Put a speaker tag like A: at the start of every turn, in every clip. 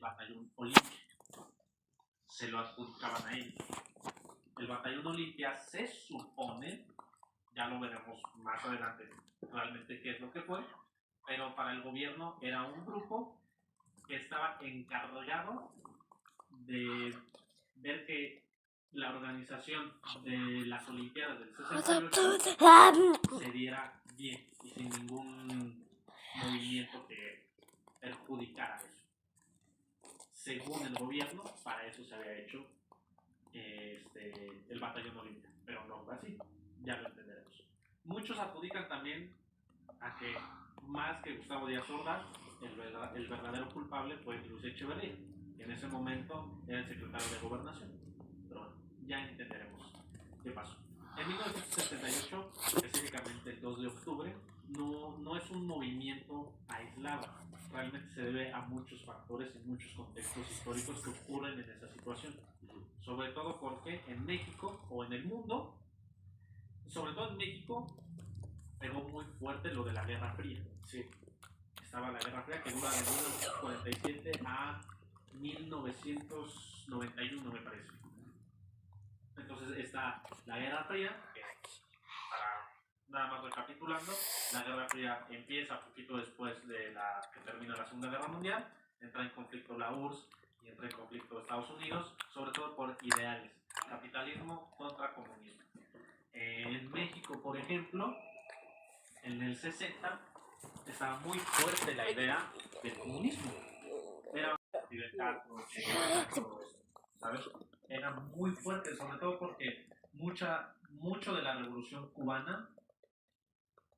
A: Batallón Olimpia. Se lo adjudicaban a ellos. El Batallón Olimpia se supone, ya lo veremos más adelante realmente qué es lo que fue, pero para el gobierno era un grupo que estaba encargado de ver que la organización de las Olimpiadas del 68 se diera bien y sin ningún movimiento que perjudicara eso. Según el gobierno, para eso se había hecho el Batallón Olimpia, pero no fue así, ya lo entenderemos. Muchos adjudican también a que más que Gustavo Díaz Ordaz, el verdadero culpable fue Luis Echeverría, que en ese momento era el secretario de Gobernación. Pero bueno, ya entenderemos qué pasó. En 1978, específicamente el 2 de octubre, no es un movimiento aislado. Realmente se debe a muchos factores y muchos contextos históricos que ocurren en esa situación. Sobre todo porque en México o en el mundo, sobre todo en México, pegó muy fuerte lo de la Guerra Fría. Sí. Estaba la Guerra Fría que dura de 1947 a 1991, me parece. Entonces está la Guerra Fría, que para nada más recapitulando, la Guerra Fría empieza poquito después de que termina la Segunda Guerra Mundial, entra en conflicto la URSS y entra en conflicto Estados Unidos, sobre todo por ideales, capitalismo contra comunismo. En México, por ejemplo, en el 60 estaba muy fuerte la idea del comunismo. Era Fidel Castro, Che Guevara, todo eso, ¿sabes? Era muy fuerte, sobre todo porque mucho de la revolución cubana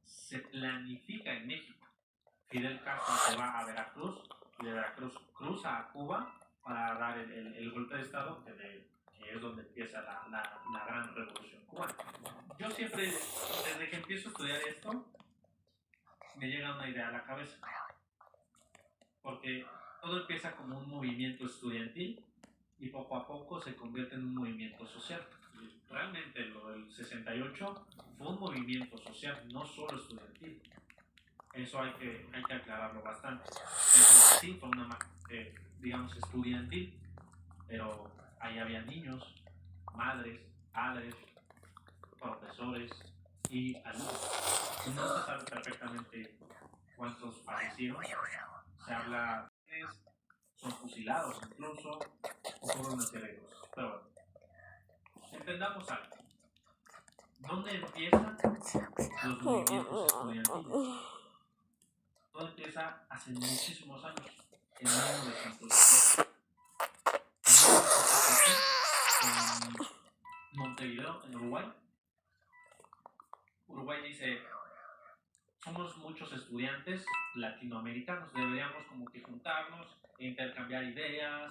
A: se planifica en México. Fidel Castro se va a Veracruz y de Veracruz cruza a Cuba para dar el golpe de Estado, que es donde empieza la gran revolución cubana. Yo siempre, desde que empiezo a estudiar esto, me llega una idea a la cabeza. Porque todo empieza como un movimiento estudiantil y poco a poco se convierte en un movimiento social. Realmente lo del 68 fue un movimiento social, no solo estudiantil. Eso hay que aclararlo bastante. Entonces sí fue una digamos estudiantil, pero ahí había niños, madres, padres, profesores y alumnos. No se sabe perfectamente cuántos fallecieron. Se habla son fusilados incluso, ocurren una serie de cosas. Pero bueno, entendamos algo. ¿Dónde empiezan los movimientos estudiantiles? Todo empieza hace muchísimos años, en 1910. En Montevideo, en Uruguay. Uruguay dice, somos muchos estudiantes latinoamericanos, deberíamos como que juntarnos, intercambiar ideas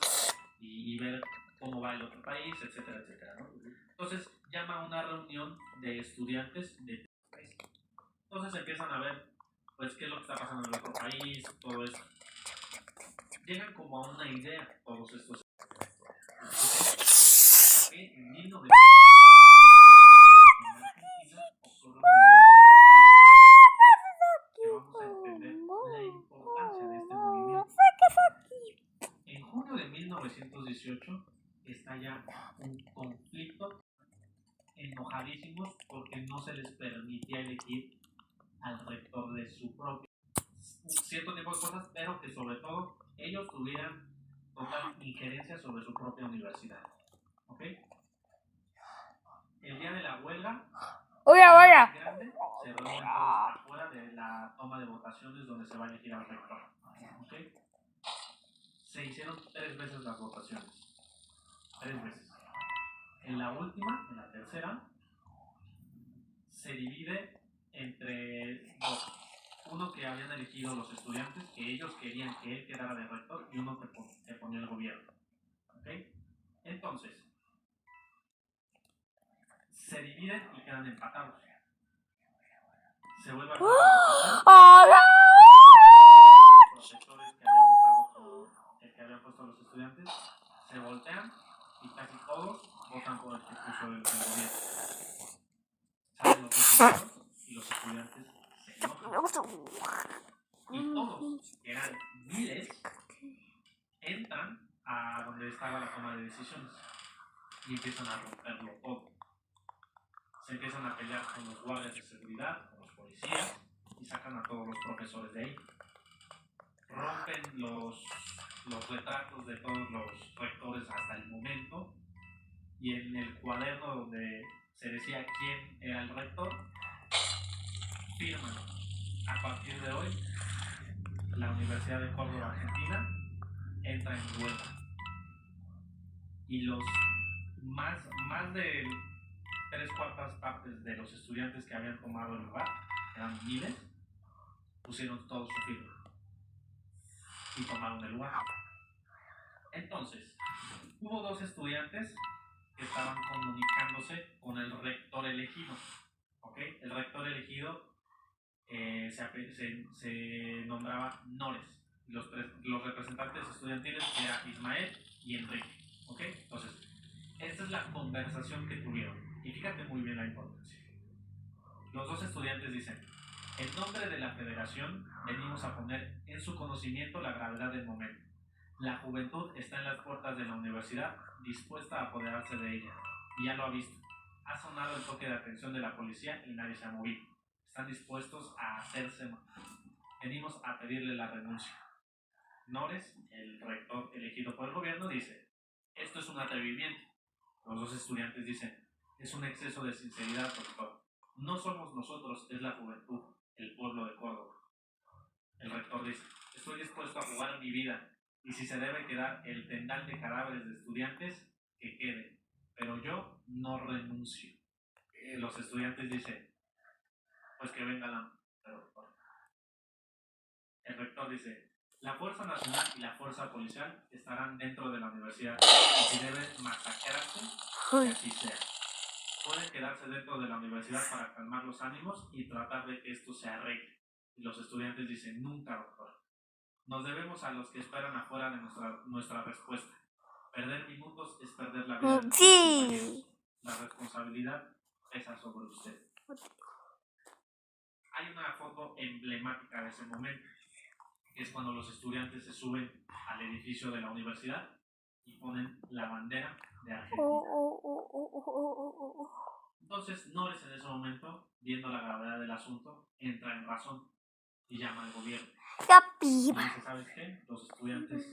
A: y ver cómo va el otro país, etcétera, etcétera, ¿no? Entonces llama a una reunión de estudiantes de país. Entonces empiezan a ver, pues, qué es lo que está pasando en el otro país, todo eso. Llegan como a una idea todos estos. Que en 1900 en Argentina ocurre un evento que vamos a entender la importancia de este movimiento. En junio de 1918 estalla un conflicto, enojadísimos porque no se les permitía elegir al rector de su propio cierto tipo de cosas, pero que sobre todo ellos tuvieran total injerencia sobre su propia universidad. ¿Ok? El día de la huelga, grande, se reúnen todos afuera de la toma de votaciones donde se va a elegir al rector. ¿Ok? Se hicieron 3 veces las votaciones. 3 veces. En la última, en la tercera, se divide entre dos. Uno que habían elegido los estudiantes, que ellos querían que él quedara de rector, y uno que ponía el gobierno. ¿Ok? Entonces, se dividen y quedan empatados. Se vuelve a hacer los profesores que habían votado por el que habían puesto a los estudiantes, se voltean y casi todos votan por el que puso el gobierno. Salen los resultados y los estudiantes se enojan. Y todos, que eran miles, entran a donde estaba la toma de decisiones y empiezan a romperlo todo. Se empiezan a pelear con los guardias de seguridad, con los policías y sacan a todos los profesores de ahí. Rompen los retratos de todos los rectores hasta el momento y en el cuaderno donde se decía quién era el rector, firman: a partir de hoy la Universidad de Córdoba, Argentina, entra en huelga. Y los más de 3/4 partes de los estudiantes que habían tomado el lugar, eran miles, pusieron todo su firma y tomaron el lugar. Entonces, hubo 2 estudiantes que estaban comunicándose con el rector elegido. ¿Okay? El rector elegido se nombraba Nores. Los representantes estudiantiles eran Ismael y Enrique. ¿Okay? Entonces, esta es la conversación que tuvieron. Y fíjate muy bien la importancia. Los 2 estudiantes dicen: en nombre de la federación venimos a poner en su conocimiento la gravedad del momento. La juventud está en las puertas de la universidad, dispuesta a apoderarse de ella. Y ya lo ha visto. Ha sonado el toque de atención de la policía y nadie se ha movido. Están dispuestos a hacerse mal. Venimos a pedirle la renuncia. Nores, el rector elegido por el gobierno, dice: esto es un atrevimiento. Los 2 estudiantes dicen: es un exceso de sinceridad, doctor. No somos nosotros, es la juventud, el pueblo de Córdoba. El rector dice: estoy dispuesto a jugar mi vida, y si se debe quedar el tendal de cadáveres de estudiantes, que quede, pero yo no renuncio. Los estudiantes dicen: pues que venga la... El rector dice: la Fuerza Nacional y la Fuerza Policial estarán dentro de la universidad, y si deben masacrarse, que así sea. Pueden quedarse dentro de la universidad para calmar los ánimos y tratar de que esto se arregle. Y los estudiantes dicen: nunca, doctor. Nos debemos a los que esperan afuera de nuestra respuesta. Perder minutos es perder la vida de nuestros compañeros. La responsabilidad pesa sobre usted. Hay una foto emblemática de ese momento, que es cuando los estudiantes se suben al edificio de la universidad y ponen la bandera de Argentina. Entonces, Nores en ese momento, viendo la gravedad del asunto, entra en razón y llama al gobierno. Y dice: ¿sabes qué? Los estudiantes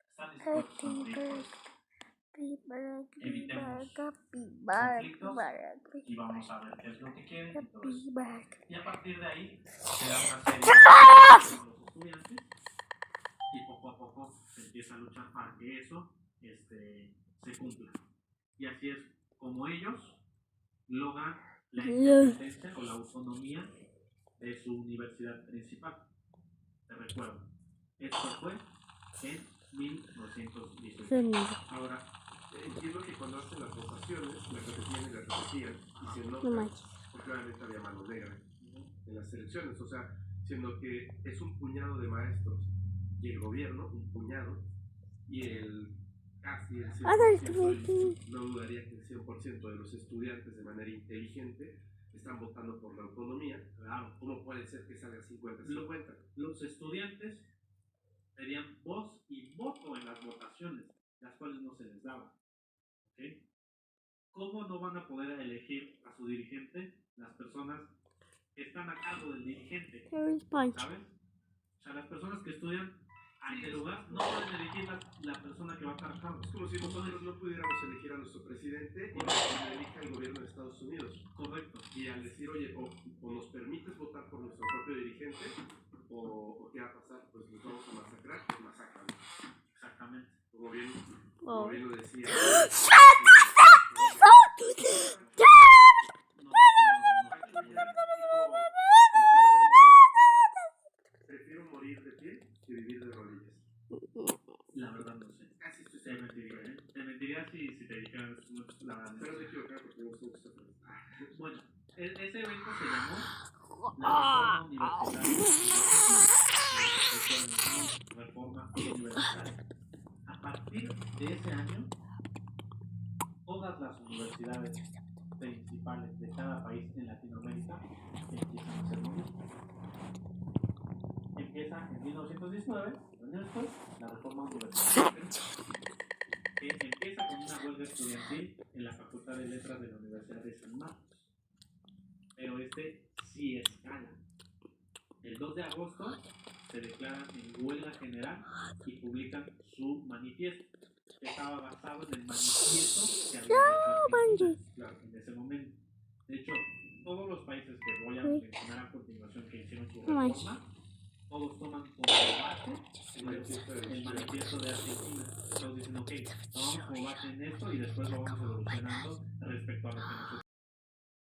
A: están dispuestos a morir por esto. Evitemos conflictos y vamos a ver qué es lo que quieren y todo eso. Y a partir de ahí se da una serie de los estudiantes y poco a poco se empieza a luchar para que eso se cumpla. Y así es como ellos logran la independencia o la autonomía de su universidad principal. Te recuerdo, esto fue en 1918.
B: Ahora, entiendo que cuando hacen las votaciones, las repetían, y se nota, porque claramente había mano negra en las elecciones, o sea, siendo que es un puñado de maestros y el gobierno, un puñado, y casi el 100%, no dudaría que el 100% de los estudiantes de manera inteligente están votando por la autonomía.
A: Claro.
B: ¿Cómo puede ser que salga 50-50?
A: Los estudiantes tenían voz y voto en las votaciones, las cuales no se les daba. ¿Okay? ¿Cómo no van a poder elegir a su dirigente las personas que están a cargo del dirigente? ¿Sabes? O sea, las personas que estudian ante el lugar no pueden elegir la persona que va a estar a cargo.
B: Es como si nosotros no pudiéramos elegir a nuestro presidente y lo elija el gobierno de Estados Unidos.
A: Correcto.
B: Y al decir: oye, o nos permites votar por nuestro propio dirigente, o qué va a pasar, pues nos vamos a masacrar, pues masacran.
A: Exactamente.
B: El gobierno decía: prefiero morir de pie que vivir de rodillas.
A: La verdad no sé.
B: Casi estoy
A: Te mentiría, ¿eh? Te mentiría si te dijeran la verdad.
B: Pero me equivocar porque me gusta mucho esta frase.
A: Bueno, ese evento se llamó la Reforma Universitaria. A partir de ese año, todas las universidades principales de cada país en Latinoamérica empiezan a hacer lo mismo. Empieza en 1919, un año después, la Reforma Universitaria. estudiantil en la Facultad de Letras de la Universidad de San Marcos. Pero sí escala. El 2 de agosto se declaran en huelga general y publican su manifiesto, que estaba basado en el manifiesto que había hecho Argentina en ese momento. De hecho, todos los países que voy a mencionar a continuación que hicieron su reforma, todos toman como base el manifiesto de Argentina. Todos dicen, ok, tomamos como base en esto y después lo vamos evolucionando respecto a lo que nosotros